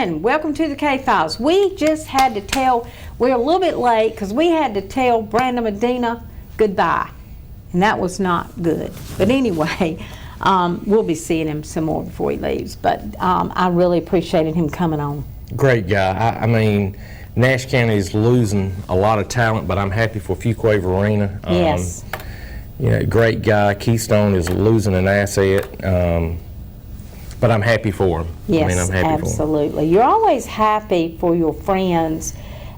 morning. Welcome to the K-Files. We just had to tell, we're a little bit late because we had to tell Brandon Medina goodbye. And that was not good. But anyway, we'll be seeing him some more before he leaves. But I really appreciated him coming on. Great guy. I mean, Nash County is losing a lot of talent, but I'm happy for Fuquay-Varina. Yes. You know, great guy. Keystone is losing an asset, but I'm happy for him. Yes, I mean, I'm happy absolutely. For him. You're always happy for your friends,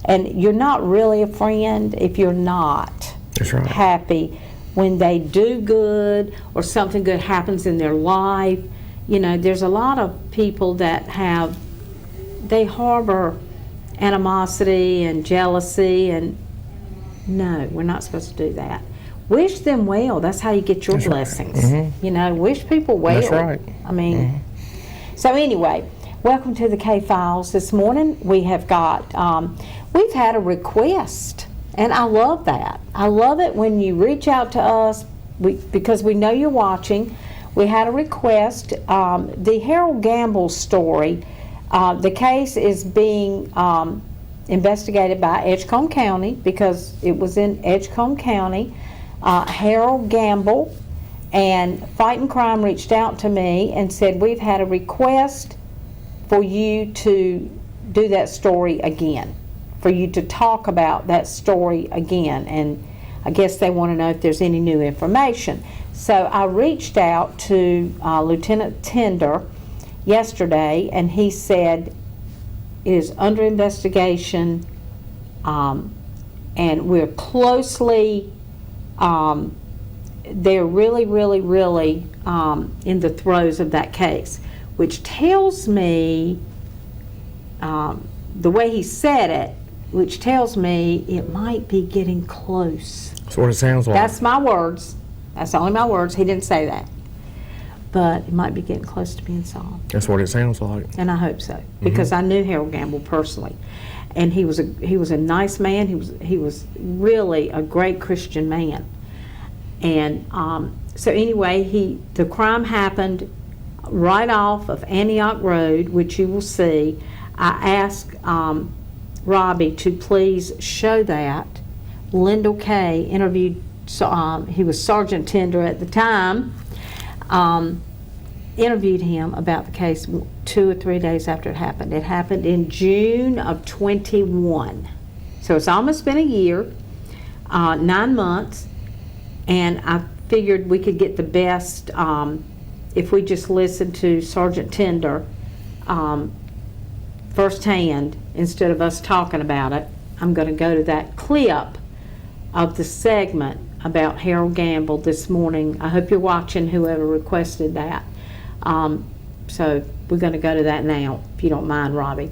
and you're not really a friend if you're not That's right. happy when they do good or something good happens in their life. You know, there's a lot of people that they harbor animosity and jealousy, and no, we're not supposed to do that. Wish them well. That's how you get your That's right. blessings. Mm-hmm. You know, wish people well. That's right. I mean, so anyway, welcome to the K-Files. This morning we have got, we've had a request, and I love that. I love it when you reach out to us because we know you're watching. We had a request. The Harold Gamble story, the case is being investigated by Edgecombe County because it was in Edgecombe County. Harold Gamble and Fighting Crime reached out to me and said, we've had a request for you to do that story again, for you to talk about that story again, and I guess they want to know if there's any new information. So I reached out to Lieutenant Tender yesterday, and he said it is under investigation, and we're closely they're really in the throes of that case, which tells me, the way he said it, which tells me it might be getting close. That's what it sounds like. That's my words. That's only my words. He didn't say that. But it might be getting close to being solved. That's what it sounds like. And I hope so, because I knew Harold Gamble personally, and he was a nice man. He was really a great Christian man. And so anyway, the crime happened right off of Antioch Road, which you will see. I asked Robbie to please show that. Lindell Kay interviewed. He was Sergeant Tender at the time. Interviewed him about the case 2 or 3 days after it happened. It happened in June of 21. So it's almost been a year, 9 months, and I figured we could get the best if we just listened to Sergeant Tender firsthand instead of us talking about it. I'm going to go to that clip of the segment about Harold Gamble this morning. I hope you're watching, whoever requested that. So we're going to go to that now, if you don't mind, Robbie.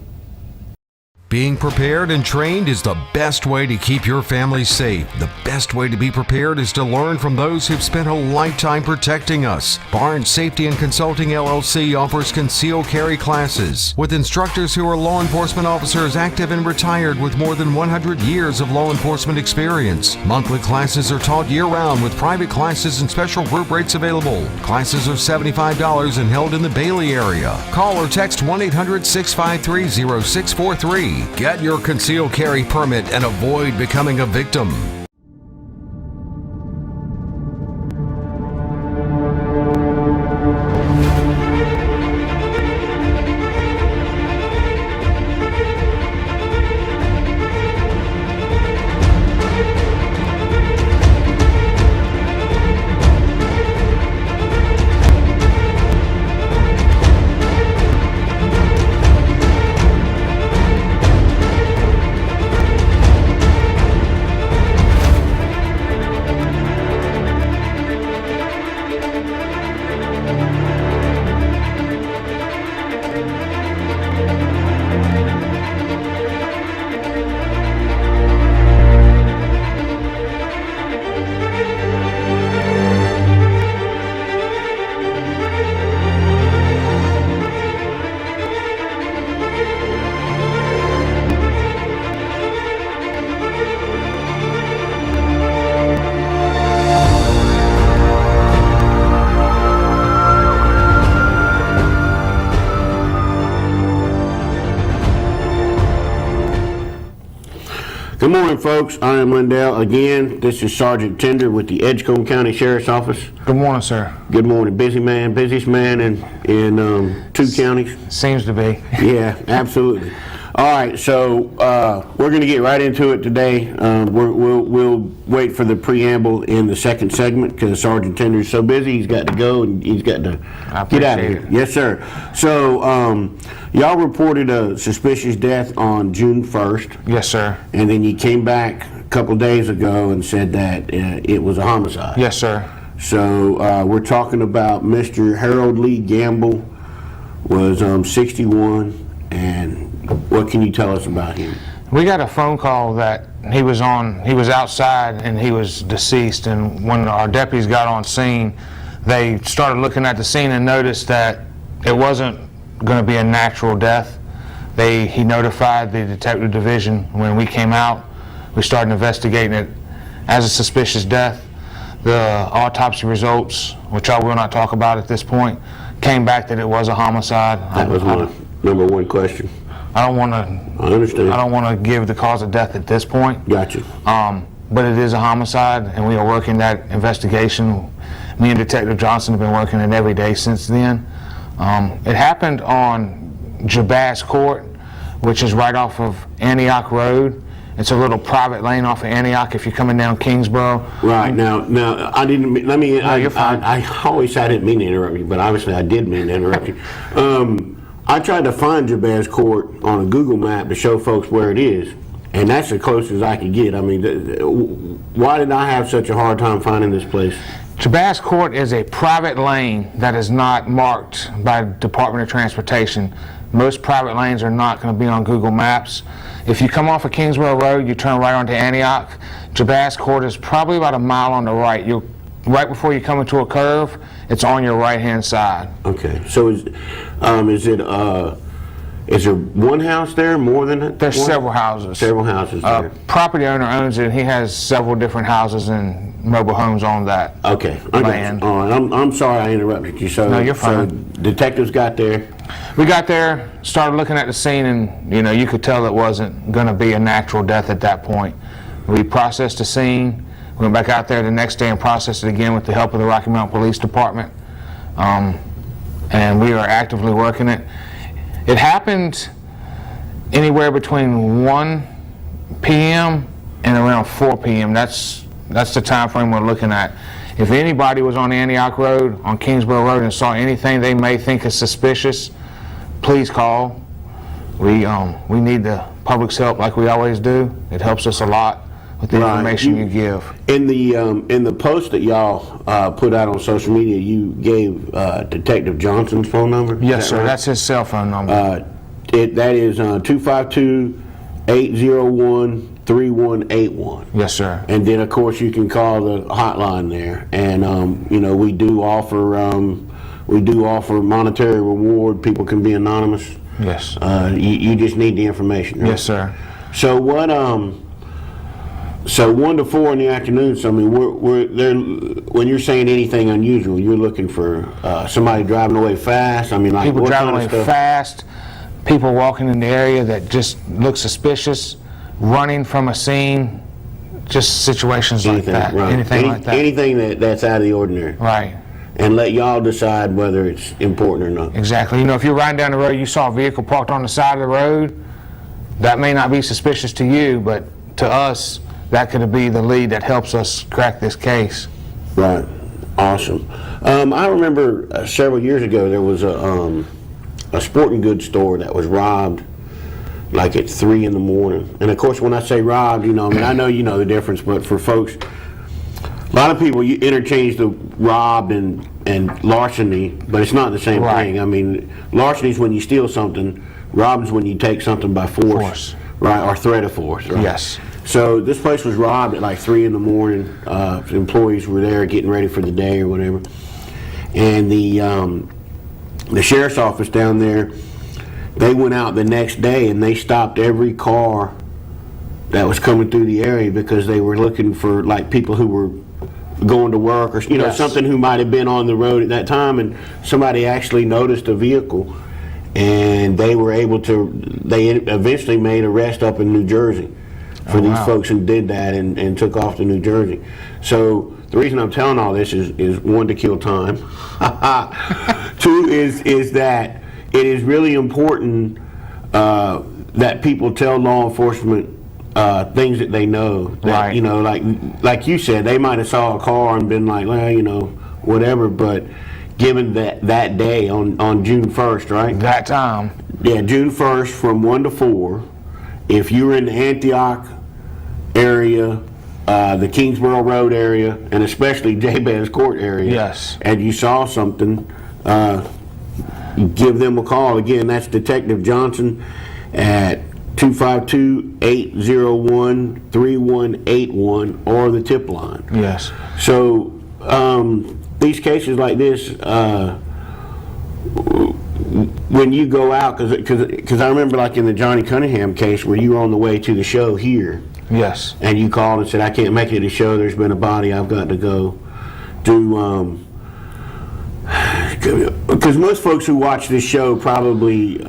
Being prepared and trained is the best way to keep your family safe. The best way to be prepared is to learn from those who've spent a lifetime protecting us. Barnes Safety and Consulting LLC offers concealed carry classes with instructors who are law enforcement officers active and retired with more than 100 years of law enforcement experience. Monthly classes are taught year-round with private classes and special group rates available. Classes are $75 and held in the Bailey area. Call or text 1-800-653-0643. Get your concealed carry permit and avoid becoming a victim. Good morning, folks. I am Lindell. Again, this is Sergeant Tender with the Edgecombe County Sheriff's Office. Good morning, sir. Good morning. Busy man, busiest man in 2 counties. Seems to be. Yeah, absolutely. All right, so we're going to get right into it today. We'll wait for the preamble in the second segment because Sergeant Tender is so busy he's got to go and he's got to get out of here. It. Yes, sir. So y'all reported a suspicious death on June 1st. Yes, sir. And then you came back a couple days ago and said that it was a homicide. Yes, sir. So we're talking about Mr. Harold Lee Gamble, was 61, and what can you tell us about him? We got a phone call that he was outside and he was deceased, and when our deputies got on scene, they started looking at the scene and noticed that it wasn't going to be a natural death. He notified the detective division. When we came out, we started investigating it as a suspicious death. The autopsy results, which I will not talk about at this point, came back that it was a homicide. That was my number one question. I don't want I understand. to give the cause of death at this point. Gotcha. But it is a homicide, and we are working that investigation. Me and Detective Johnson have been working it every day since then. It happened on Jabaz Court, which is right off of Antioch Road. It's a little private lane off of Antioch if you're coming down Kingsboro. Right, now I didn't mean, let me, No, you're fine. I always said I didn't mean to interrupt you, but obviously I did mean to interrupt you. I tried to find Jabaz Court on a Google map to show folks where it is, and that's the closest I could get. I mean, why did I have such a hard time finding this place? Jabaz Court is a private lane that is not marked by Department of Transportation. Most private lanes are not going to be on Google Maps. If you come off of Kingsboro Road, you turn right onto Antioch. Jabaz Court is probably about a mile on the right. Right before you come into a curve, it's on your right-hand side. Okay, so is there one house there, more than that? There's several houses. Several houses there. Property owner owns it. He has several different houses and mobile homes on that. Okay, I got you. land. All right, I'm sorry I interrupted you. So, No, you're fine. So detectives got there. We got there, started looking at the scene, and you could tell it wasn't going to be a natural death at that point. We processed the scene. We went back out there the next day and processed it again with the help of the Rocky Mountain Police Department. And we are actively working it. It happened anywhere between 1 p.m. and around 4 p.m. That's the time frame we're looking at. If anybody was on Antioch Road, on Kingsboro Road, and saw anything they may think is suspicious, please call. We need the public's help like we always do. It helps us a lot with the information you give. In the post that y'all put out on social media, you gave Detective Johnson's phone number? Yes, sir. Right? That's his cell phone number. That is 252-801-3181. Yes, sir. And then, of course, you can call the hotline there. And we do offer monetary reward. People can be anonymous. Yes. You just need the information. Right? Yes, sir. So what? So 1 to 4 in the afternoon. So I mean, we're there. When you're saying anything unusual, you're looking for somebody driving away fast. I mean, like People what driving kind away of stuff? fast, people walking in the area that just look suspicious, running from a scene, just situations Anything, like that. right. Anything like that. Anything that's out of the ordinary. Right. And let y'all decide whether it's important or not. Exactly. If you're riding down the road, you saw a vehicle parked on the side of the road, that may not be suspicious to you, but to us, that could be the lead that helps us crack this case. Right. Awesome. I remember several years ago there was a sporting goods store that was robbed like at 3 in the morning. And of course, when I say robbed, I mean, I know you know the difference, but for folks, a lot of people you interchange the robbed and larceny, but it's not the same Right. thing. I mean, larceny is when you steal something, robbed is when you take something by force. Right, or threat of force. Right? Yes. So this place was robbed at like 3 in the morning. Employees were there getting ready for the day or whatever. And the sheriff's office down there, they went out the next day and they stopped every car that was coming through the area because they were looking for like people who were going to work or Yes. something who might have been on the road at that time, and somebody actually noticed a vehicle, and they eventually made an arrest up in New Jersey. for these wow. folks who did that and took off to New Jersey. So the reason I'm telling all this is one, to kill time. Two is that it is really important that people tell law enforcement things that they know. That, Right. you know, like you said, they might have saw a car and been like, well, you know, whatever. But given that day on June 1st, right? That time. Yeah, June 1st from 1 to 4. If you were in the Antioch area, the Kingsborough Road area, and especially Jabez Court area, Yes. and you saw something, give them a call. Again, that's Detective Johnson at 252-801-3181 or the tip line. Yes. So these cases like this, when you go out, because I remember like in the Johnny Cunningham case where you were on the way to the show here, Yes. and you called and said, I can't make it to the show, there's been a body, I've got to go do, because most folks who watch this show probably,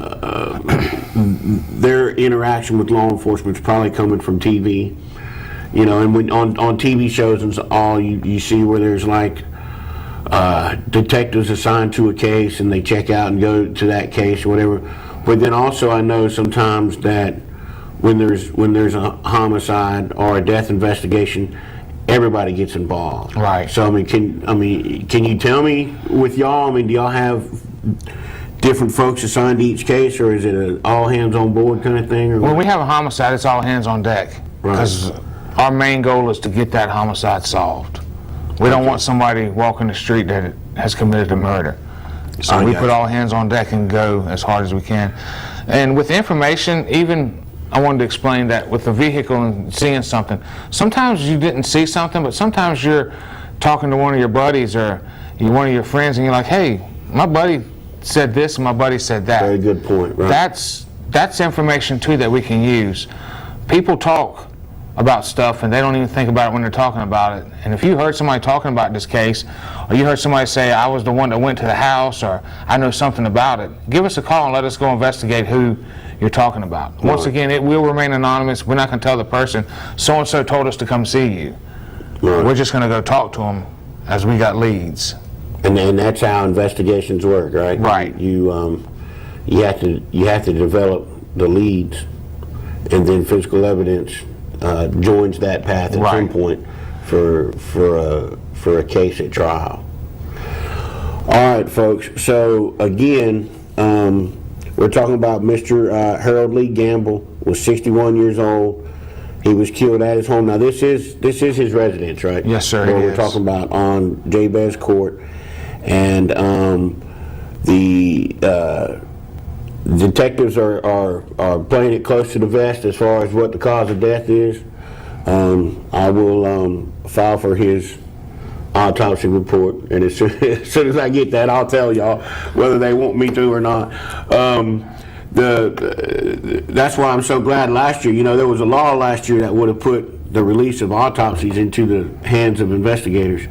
their interaction with law enforcement is probably coming from TV. You know, and when on TV shows and all, you see where there's like detectives assigned to a case and they check out and go to that case or whatever. But then also I know sometimes that when there's a homicide or a death investigation, everybody gets involved. Right. So can you tell me with y'all? I mean, do y'all have different folks assigned to each case, or is it an all hands on board kind of thing? Or When we have a homicide, it's all hands on deck. Right. Because our main goal is to get that homicide solved. We don't want somebody walking the street that has committed a murder. So I we got put you. all hands on deck and go as hard as we can. And with information, even I wanted to explain that with the vehicle and seeing something, sometimes you didn't see something, but sometimes you're talking to one of your buddies or one of your friends and you're like, hey, my buddy said this and my buddy said that. Very good point, right? That's information too that we can use. People talk about stuff and they don't even think about it when they're talking about it. And if you heard somebody talking about this case, or you heard somebody say, I was the one that went to the house, or I know something about it, give us a call and let us go investigate who you're talking about. Once Right. again, it will remain anonymous. We're not going to tell the person, so-and-so told us to come see you. Right. We're just going to go talk to them as we got leads. And that's how investigations work, right? Right. You have to develop the leads, and then physical evidence joins that path at some Right. point for a case at trial. All right, folks. So again, we're talking about Mr. Harold Lee Gamble, was 61 years old. He was killed at his home. Now this is his residence, right? Yes, sir, Where it we're is. talking about on Jabez Court, and the detectives are playing it close to the vest as far as what the cause of death is. I will file for his autopsy report, and as soon as I get that, I'll tell y'all whether they want me to or not. That's why I'm so glad last year, there was a law last year that would have put the release of autopsies into the hands of investigators.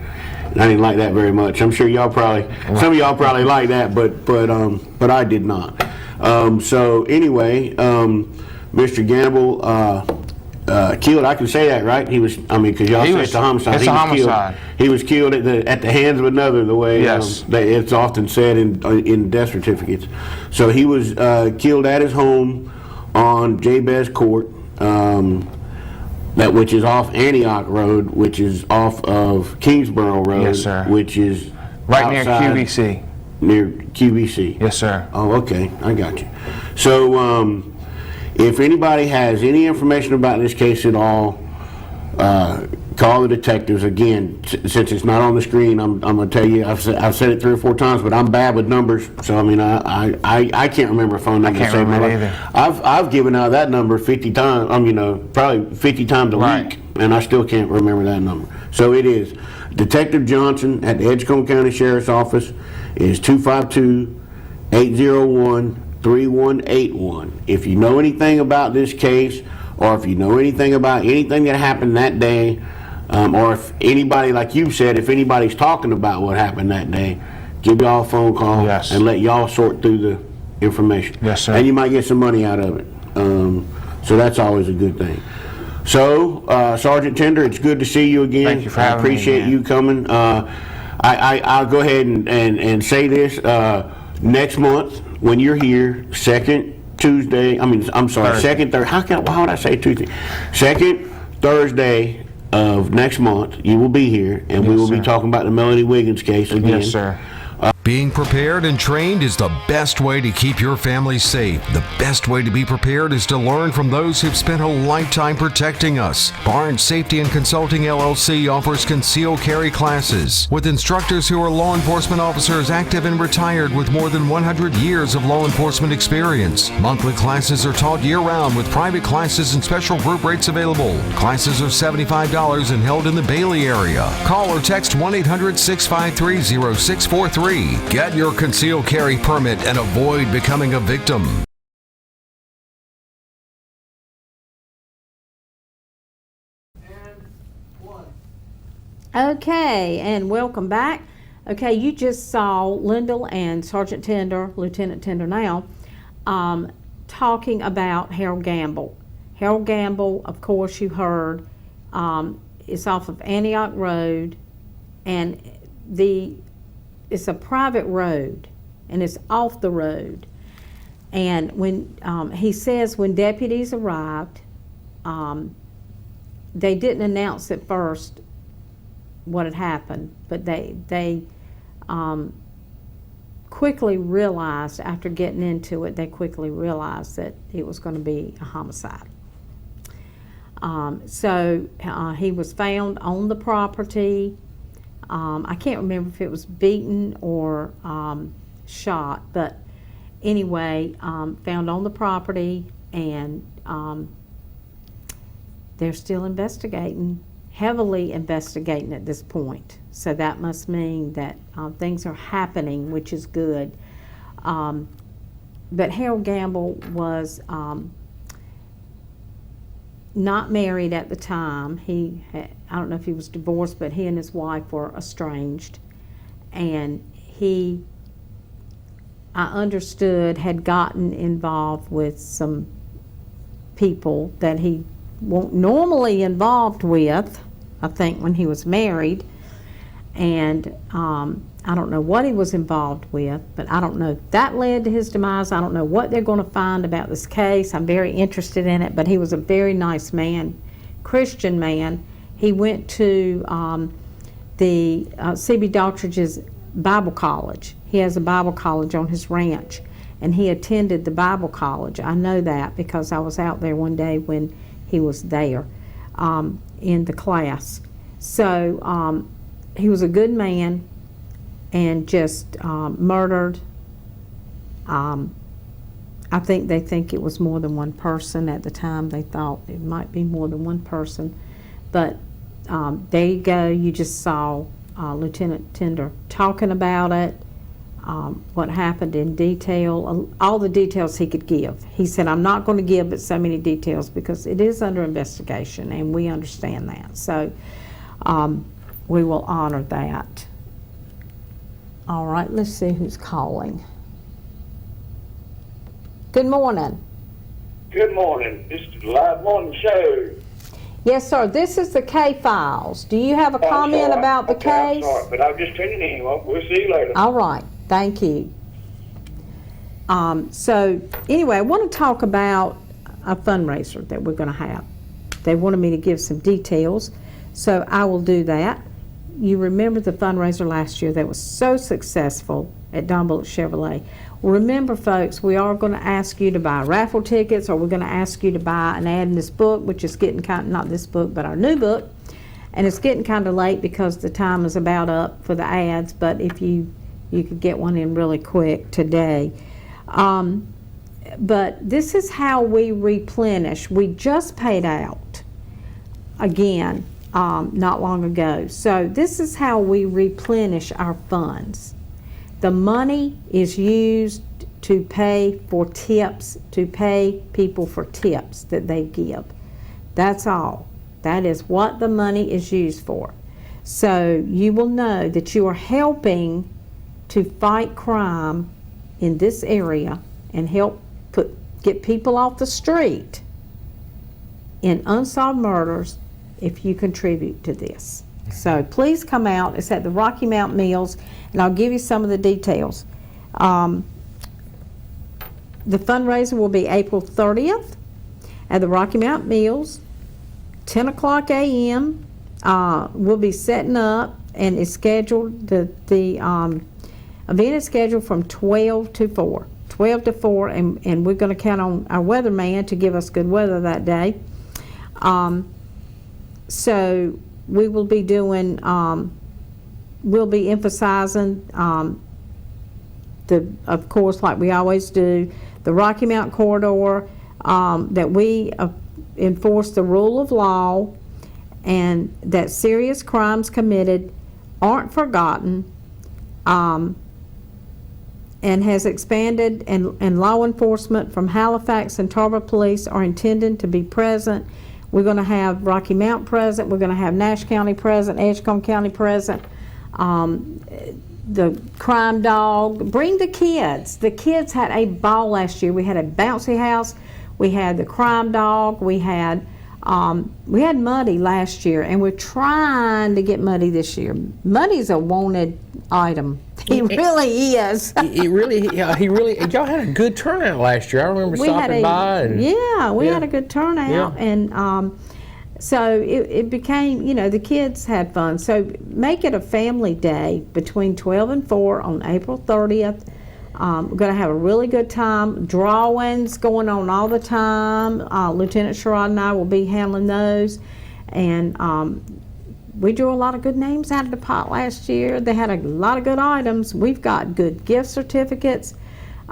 And I didn't like that very much. I'm sure some of y'all probably like that, but I did not. So anyway, Mr. Gamble killed. I can say that, right? Because y'all said it's a homicide. It's a homicide. He was killed at the hands of another. The way Yes. it's often said in death certificates. So he was killed at his home on Jabez Court, which is off Antioch Road, which is off of Kingsborough Road, Yes, sir. which is Right near outside- QVC. Near QVC. Yes, sir. Oh, okay. I got you. So, if anybody has any information about this case at all, call the detectives. Again, since it's not on the screen, I'm going to tell you, I've said it 3 or 4 times, but I'm bad with numbers. So, I mean, I can't remember a phone number. can't to save my remember life. either. I've given out that number 50 times, probably 50 times a Right. week, and I still can't remember that number. So it is Detective Johnson at the Edgecombe County Sheriff's Office is 252-801-3181. If you know anything about this case, or if you know anything about anything that happened that day, or if anybody, like you said, if anybody's talking about what happened that day, give y'all a phone call Yes. and let y'all sort through the information. Yes, sir. And you might get some money out of it. So that's always a good thing. So, Sergeant Tender, it's good to see you again. Thank you for I having me appreciate again. you coming. I'll go ahead and say this. Next month, when you're here, second Thursday, how would I say Tuesday? Second Thursday of next month, you will be here, and we Yes, will be sir. talking about the Melody Wiggins case again. Yes, sir. Being prepared and trained is the best way to keep your family safe. The best way to be prepared is to learn from those who've spent a lifetime protecting us. Barnes Safety and Consulting LLC offers concealed carry classes with instructors who are law enforcement officers active and retired with more than 100 years of law enforcement experience. Monthly classes are taught year-round with private classes and special group rates available. Classes are $75 and held in the Bailey area. Call or text 1-800-653-0643. Get your concealed carry permit and avoid becoming a victim. Okay, and welcome back. Okay, you just saw Lyndall and Sergeant Tender, Lieutenant Tender now, talking about Harold Gamble. Harold Gamble, of course, you heard, is off of Antioch Road, and it's a private road, and it's off the road. And when he says when deputies arrived, they didn't announce at first what had happened, but they quickly realized, after getting into it, they quickly realized that it was going to be a homicide. So he was found on the property. I can't remember if it was beaten or shot, but anyway, found on the property, and they're still investigating, heavily investigating at this point. So that must mean that things are happening, which is good. But Harold Gamble was not married at the time. I don't know if he was divorced, but he and his wife were estranged. And I understood, had gotten involved with some people that he weren't normally involved with, I think, when he was married. And I don't know what he was involved with, but I don't know if that led to his demise. I don't know what they're going to find about this case. I'm very interested in it, but he was a very nice man, Christian man. He went to the C.B. Daughtridge's Bible College. He has a Bible college on his ranch, and he attended the Bible college. I know that because I was out there one day when he was there in the class. So he was a good man, and just murdered. I think they think it was more than one person. At the time they thought it might be more than one person. But there you go. You just saw Lieutenant Tender talking about it, what happened in detail, all the details he could give. He said, I'm not going to give but so many details because it is under investigation, and we understand that. So we will honor that. All right, let's see who's calling. Good morning. Good morning. This is the live morning show. Yes, sir. This is the K-Files. Do you have a Oh, I'm comment sorry. about the Okay, I'm case? sorry, but I'm just tuning in. Well, we'll see you later. All right. Thank you. So anyway, I want to talk about a fundraiser that we're going to have. They wanted me to give some details, so I will do that. You remember the fundraiser last year that was so successful at Don Bullock Chevrolet. Well, remember, folks, we are going to ask you to buy raffle tickets, or we're going to ask you to buy an ad in this book, which is getting kind of, not this book, but our new book. And it's getting kind of late because the time is about up for the ads, but if you could get one in really quick today. But this is how we replenish. We just paid out again not long ago. So this is how we replenish our funds. The money is used to pay for tips, to pay people for tips that they give. That's all. That is what the money is used for. So you will know that you are helping to fight crime in this area and help get people off the street in unsolved murders if you contribute to this. So please come out. It's at the Rocky Mount Mills, and I'll give you some of the details. The fundraiser will be April 30th at the Rocky Mount Mills, 10 o'clock a.m. We'll be setting up, and it's scheduled, the event is scheduled from 12 to 4. 12 to 4, and we're going to count on our weatherman to give us good weather that day. So we will be doing, we'll be emphasizing of course, like we always do, the Rocky Mountain corridor, that we enforce the rule of law, and that serious crimes committed aren't forgotten, and has expanded, and law enforcement from Halifax and Tarboro Police are intended to be present. We're going to have Rocky Mount present, we're going to have Nash County present, Edgecombe County present, the crime dog. Bring the kids. The kids had a ball last year. We had a bouncy house, we had the crime dog, we had Muddy last year, and we're trying to get Muddy this year. Muddy's a wanted item. He really is. He really, y'all had a good turnout last year. I remember stopping by. And, we had a good turnout, Yeah. and so it became, the kids had fun. So make it a family day between 12 and 4 on April 30th. We're going to have a really good time. Drawings going on all the time. Lieutenant Sherrod and I will be handling those. And we drew a lot of good names out of the pot last year. They had a lot of good items. We've got good gift certificates.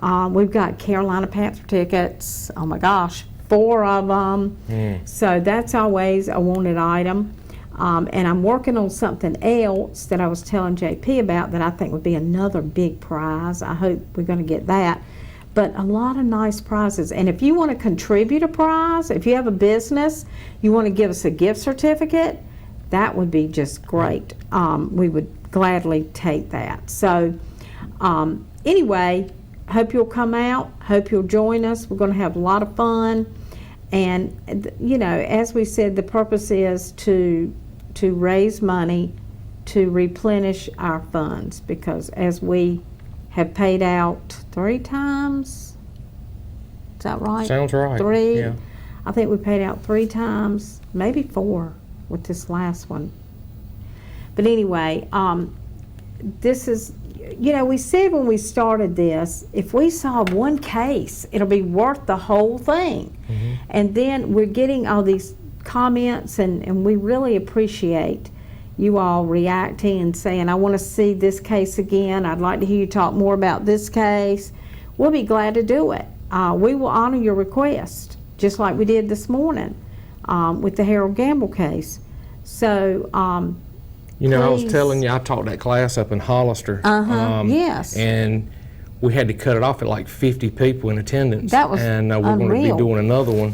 We've got Carolina Panther tickets. Oh my gosh, 4 of them. So that's always a wanted item. And I'm working on something else that I was telling JP about that I think would be another big prize. I hope we're going to get that. But a lot of nice prizes. And if you want to contribute a prize, if you have a business, you want to give us a gift certificate, that would be just great. We would gladly take that. So anyway, hope you'll come out. Hope you'll join us. We're going to have a lot of fun. And, as we said, the purpose is to raise money to replenish our funds, because as we have paid out 3 times, is that right? Sounds right. 3? Yeah. I think we paid out 3 times, maybe 4 with this last one. But anyway, this is, we said when we started this, if we solve one case, it'll be worth the whole thing. Mm-hmm. And then we're getting all these comments, and we really appreciate you all reacting and saying, I want to see this case again. I'd like to hear you talk more about this case. We'll be glad to do it. We will honor your request, just like we did this morning with the Harold Gamble case. So, I was telling you, I taught that class up in Hollister. Yes. And we had to cut it off at like 50 people in attendance. That was And we're going to be doing another one.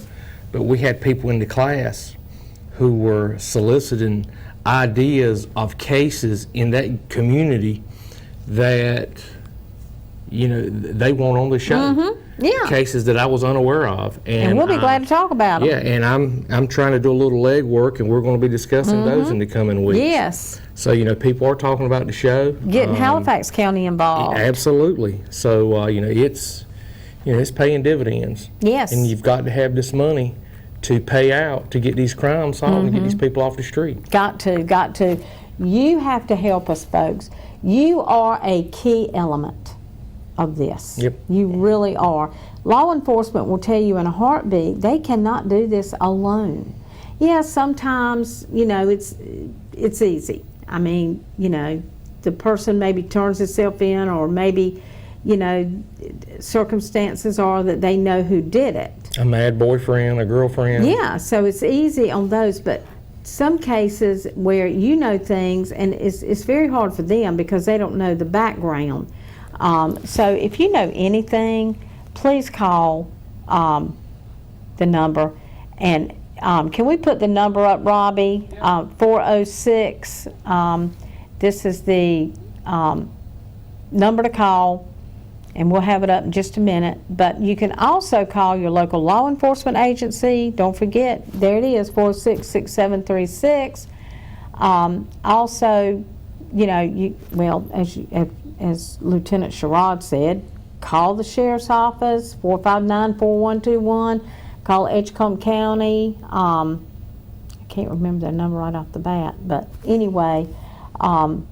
But we had people in the class who were soliciting ideas of cases in that community that, they want on the show. Mm-hmm. Yeah. Cases that I was unaware of. And we'll be glad to talk about them. Yeah, and I'm trying to do a little legwork, and we're going to be discussing those in the coming weeks. Yes. So, people are talking about the show. Getting Halifax County involved. Absolutely. So, it's paying dividends. Yes. And you've got to have this money to pay out to get these crimes solved and get these people off the street. Got to. You have to help us, folks. You are a key element of this. Yep. You really are. Law enforcement will tell you in a heartbeat they cannot do this alone. Yeah, sometimes, it's easy. I mean, the person maybe turns himself in, or maybe, circumstances are that they know who did it. A mad boyfriend, a girlfriend. Yeah, so it's easy on those, but some cases where you know things, and it's very hard for them because they don't know the background. So if you know anything, please call the number. And can we put the number up, Robbie? 406. This is the number to call. and we'll have it up in just a minute. But you can also call your local law enforcement agency. Don't forget, there it is, 466-6736. Also, you know, as Lieutenant Sherrod said, call the sheriff's office, 459-4121. Call Edgecombe County. I can't remember their number right off the bat, but anyway, call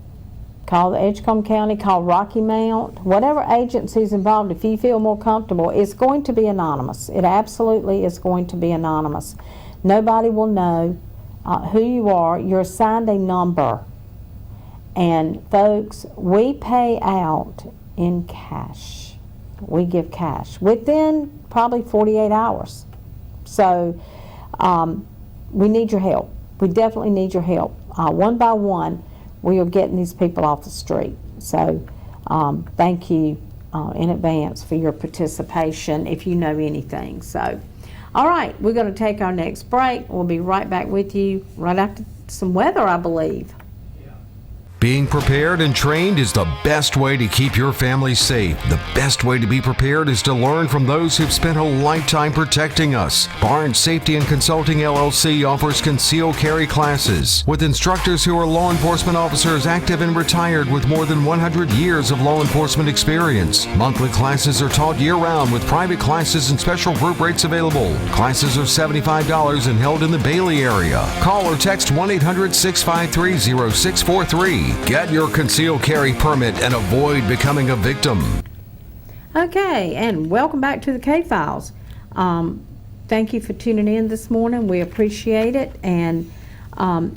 the Edgecombe County, call Rocky Mount, whatever agency's involved. If you feel more comfortable, it's going to be anonymous. It absolutely is going to be anonymous. Nobody will know who you are. You're assigned a number. And folks, we pay out in cash. We give cash within probably 48 hours. So we need your help. We definitely need your help. One by one, we are getting these people off the street. So thank you in advance for your participation if you know anything. So, all right, we're going to take our next break. We'll be right back with you right after some weather, I believe. Being prepared and trained is the best way to keep your family safe. The best way to be prepared is to learn from those who've spent a lifetime protecting us. Barnes Safety and Consulting LLC offers concealed carry classes with instructors who are law enforcement officers active and retired with more than 100 years of law enforcement experience. Monthly classes are taught year-round with private classes and special group rates available. Classes are $75 and held in the Bailey area. Call or text 1-800-653-0643. Get your concealed carry permit and avoid becoming a victim. Okay, and welcome back to the K-Files. Thank you for tuning in this morning. We appreciate it. And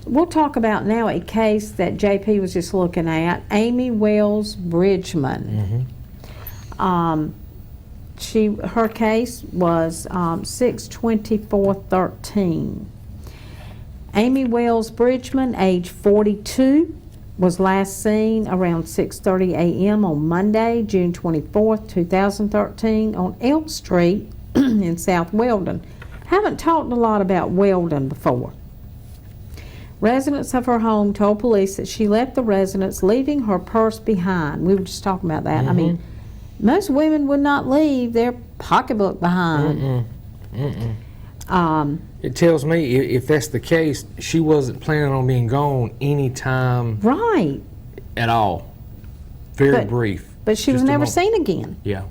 we'll talk about now a case that JP was just looking at, Amy Wells Bridgman. Her case was 6/24/13. Amy Wells Bridgman, age 42, was last seen around 6:30 a.m. on Monday, June 24th, 2013 on Elm Street in South Weldon. Haven't talked a lot about Weldon before. Residents of her home told police that she left the residence leaving her purse behind. We were just talking about that. I mean, most women would not leave their pocketbook behind. It tells me if that's the case, she wasn't planning on being gone any time Right. at all. Very brief. But she was Just a never moment. seen again. Yeah.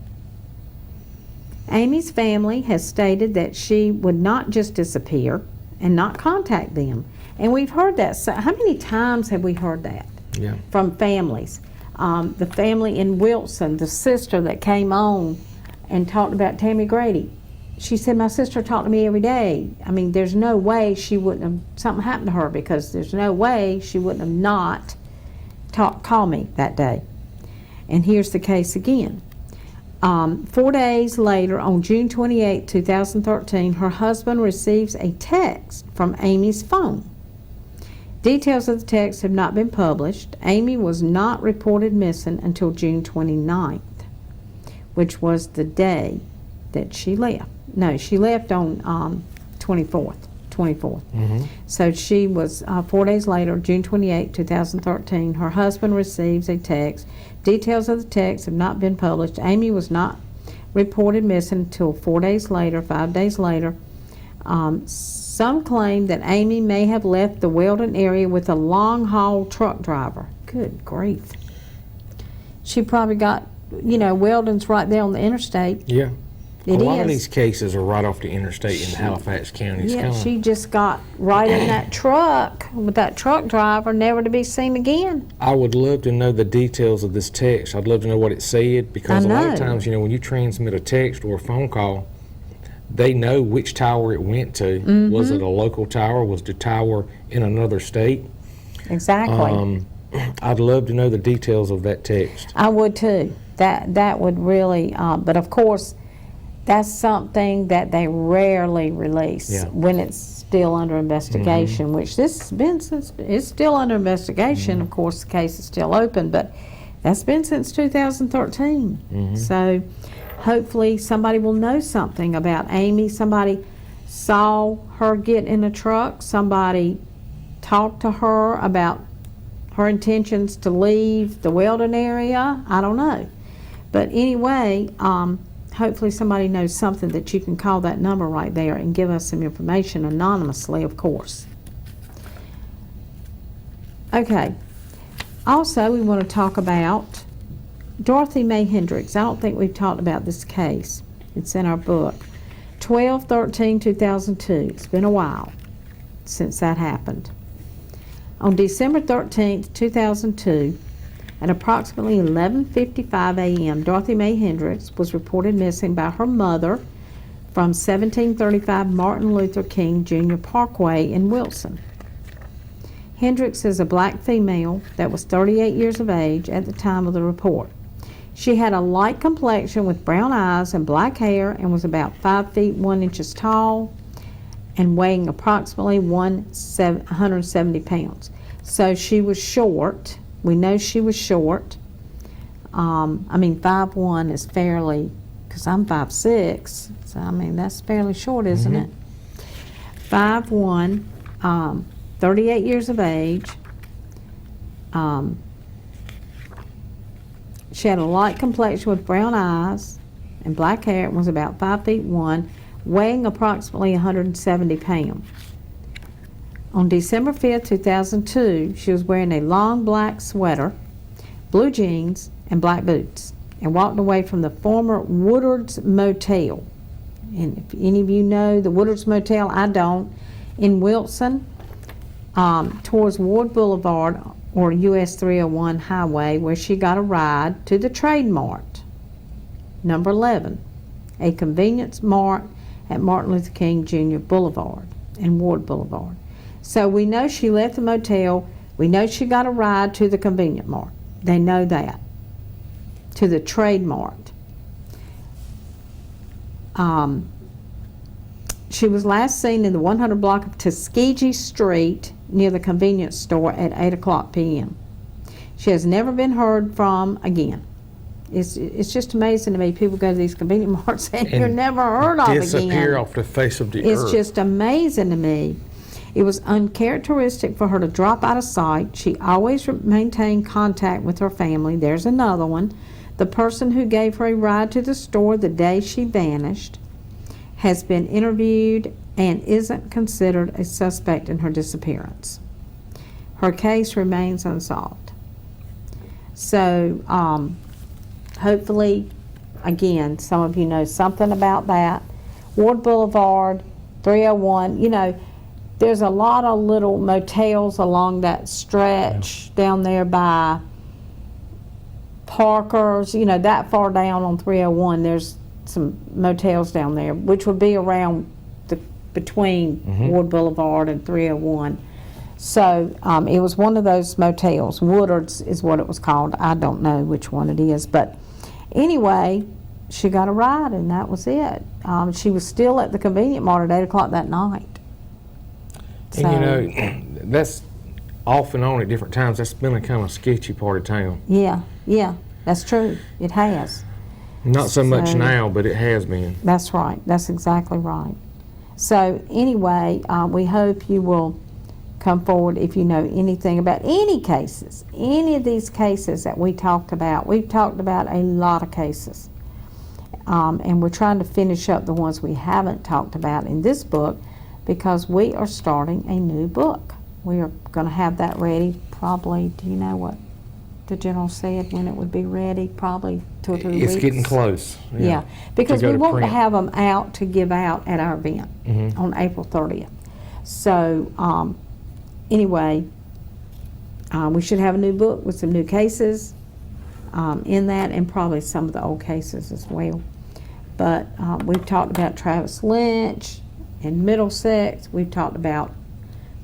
Amy's family has stated that she would not just disappear and not contact them. And we've heard that. So how many times have we heard that Yeah. from families? The family in Wilson, the sister that came on and talked about Tammy Grady. She said, my sister talked to me every day. I mean, there's no way she wouldn't have, something happened to her, because there's no way she wouldn't have not called me that day. And here's the case again. 4 days later, on June 28, 2013, her husband receives a text from Amy's phone. Details of the text have not been published. Amy was not reported missing until June 29th, which was the day that she left. No, she left on 24th. So she was 4 days later, June 28, 2013, her husband receives a text. Details of the text have not been published. Amy was not reported missing until 4 days later, 5 days later. Some claim that Amy may have left the Weldon area with a long-haul truck driver. Good grief. She probably got, Weldon's right there on the interstate. Yeah. It a lot is. of these cases are right off the interstate in Halifax County. It's Yeah, kinda- she just got right in that truck with that truck driver, never to be seen again. I would love to know the details of this text. I'd love to know what it said, because a lot know. of times, when you transmit a text or a phone call, they know which tower it went to. Was it a local tower? Was the tower in another state? Exactly. I'd love to know the details of that text. I would too. That would really, but of course, that's something that they rarely release Yeah. when it's still under investigation, which this has been since, it's still under investigation. Of course, the case is still open, but that's been since 2013. So hopefully somebody will know something about Amy. Somebody saw her get in a truck. Somebody talked to her about her intentions to leave the Weldon area. I don't know. But anyway, hopefully somebody knows something that you can call that number right there and give us some information anonymously, of course. Okay. Also, we want to talk about Dorothy Mae Hendricks. I don't think we've talked about this case. It's in our book. 12/13/2002. It's been a while since that happened. On December 13th, 2002, at approximately 11:55 a.m., Dorothy Mae Hendricks was reported missing by her mother from 1735 Martin Luther King Jr. Parkway in Wilson. Hendricks is a black female that was 38 years of age at the time of the report. She had a light complexion with brown eyes and black hair and was about 5 feet 1 inches tall and weighing approximately 170 pounds. So she was short. We know she was short. 5'1" is fairly, because I'm 5'6", so that's fairly short, isn't it? 5'1", 38 years of age. She had a light complexion with brown eyes and black hair and was about 5 feet 1, weighing approximately 170 pounds. On December 5th, 2002, she was wearing a long black sweater, blue jeans, and black boots, and walked away from the former Woodard's Motel. And if any of you know the Woodard's Motel, I don't, in Wilson, towards Ward Boulevard or US 301 highway, where she got a ride to the Trade Mart, number 11, a convenience mart at Martin Luther King Jr. Boulevard and Ward Boulevard. So we know she left the motel. We know she got a ride to the convenience mart. They know that. To the Trade Mart. She was last seen in the 100 block of Tuskegee Street near the convenience store at 8:00 p.m. She has never been heard from again. It's just amazing to me. People go to these convenience marts and you're never heard of again. Disappear off the face of the earth. It's just amazing to me. It was uncharacteristic for her to drop out of sight. She always maintained contact with her family. There's another one. The person who gave her a ride to the store the day she vanished has been interviewed and isn't considered a suspect in her disappearance. Her case remains unsolved. So, hopefully, again, some of you know something about that. Ward Boulevard, 301, there's a lot of little motels along that stretch down there by Parker's, that far down on 301, there's some motels down there, which would be around between Ward Boulevard and 301. So it was one of those motels. Woodard's is what it was called. I don't know which one it is, but anyway, she got a ride and that was it. She was still at the convenience mart at 8:00 that night. So, And that's off and on at different times. That's been a kind of sketchy part of town. yeah, that's true. It has. Not so much So- now, but it has been. That's right. That's exactly right. So anyway, we hope you will come forward if you know anything about any cases, any of these cases that we talked about. We've talked about a lot of cases. And we're trying to finish up the ones we haven't talked about in this book because we are starting a new book. We are going to have that ready probably, do you know what the general said when it would be ready? Probably 2 or 3 weeks. It's getting close. Yeah, because To go we to want to print. have them out to give out at our event on April 30th. So anyway, we should have a new book with some new cases in that and probably some of the old cases as well. But we've talked about Travis Lynch in Middlesex. We've talked about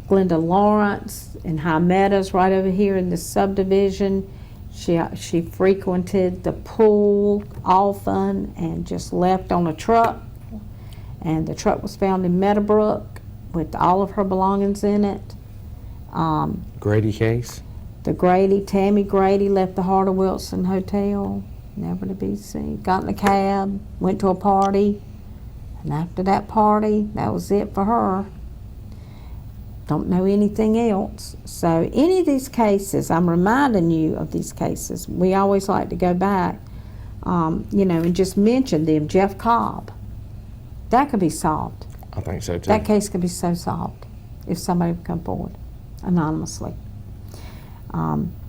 Glenda Lawrence in High Meadows right over here in this subdivision. She frequented the pool often and just left on a truck. And the truck was found in Meadowbrook with all of her belongings in it. Grady case. Tammy Grady left the Heart of Wilson Hotel, never to be seen. Got in a cab, went to a party, and after that party, that was it for her. Don't know anything else. So any of these cases, I'm reminding you of these cases. We always like to go back and just mention them, Jeff Cobb. That could be solved. I think so too. That case could be so solved if somebody would come forward anonymously.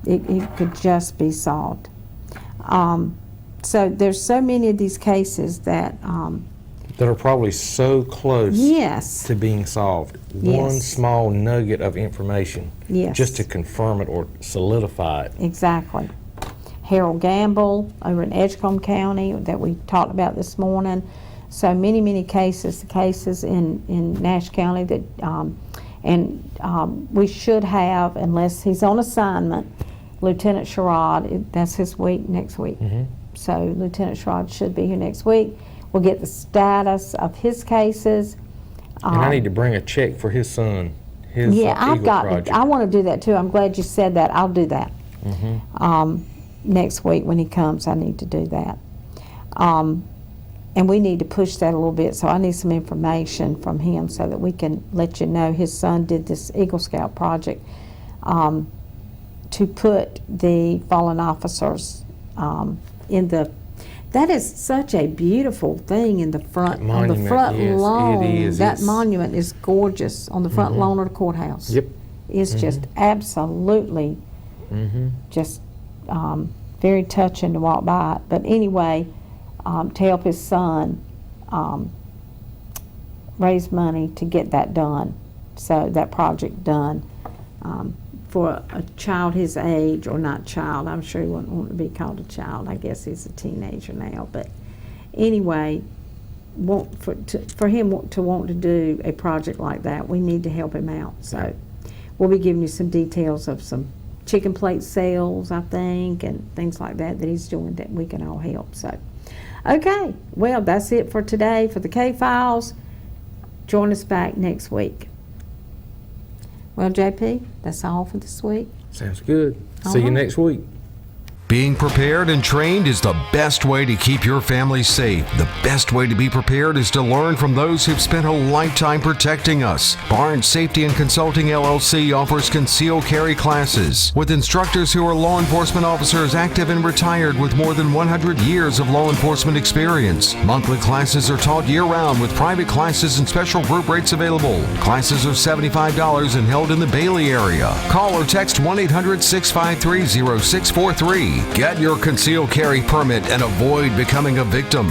It could just be solved. So there's so many of these cases that, that are probably so close yes, to being solved. Yes. One small nugget of information, Yes. just to confirm it or solidify it. exactly. Harold Gamble over in Edgecombe County that we talked about this morning. So many cases in Nash County that, we should have, unless he's on assignment, Lieutenant Sherrod, that's his week, next week. So Lieutenant Sherrod should be here next week. We'll get the status of his cases. And I need to bring a check for his son, his I've Eagle got, project. I want to do that too. I'm glad you said that. I'll do that. Next week when he comes, I need to do that. And we need to push that a little bit, so I need some information from him so that we can let you know his son did this Eagle Scout project to put the fallen officers in the, that is such a beautiful thing in the front, That on the monument, front yes, it lawn. is. That It's- monument is gorgeous on the front lawn of the courthouse. Yep. It's just absolutely just very touching to walk by it. But anyway, to help his son raise money to get that done, so that project done for a child his age, or not child, I'm sure he wouldn't want to be called a child. I guess he's a teenager now. But anyway, for him to want to do a project like that, we need to help him out. So we'll be giving you some details of some chicken plate sales, I think, and things like that he's doing that we can all help. So, okay, well, that's it for today for the K-Files. Join us back next week. Well, JP, that's all for this week. Sounds good. All See you right. next week. Being prepared and trained is the best way to keep your family safe. The best way to be prepared is to learn from those who've spent a lifetime protecting us. Barnes Safety and Consulting LLC offers concealed carry classes with instructors who are law enforcement officers active and retired with more than 100 years of law enforcement experience. Monthly classes are taught year-round with private classes and special group rates available. Classes are $75 and held in the Bailey area. Call or text 1-800-653-0643. Get your concealed carry permit and avoid becoming a victim.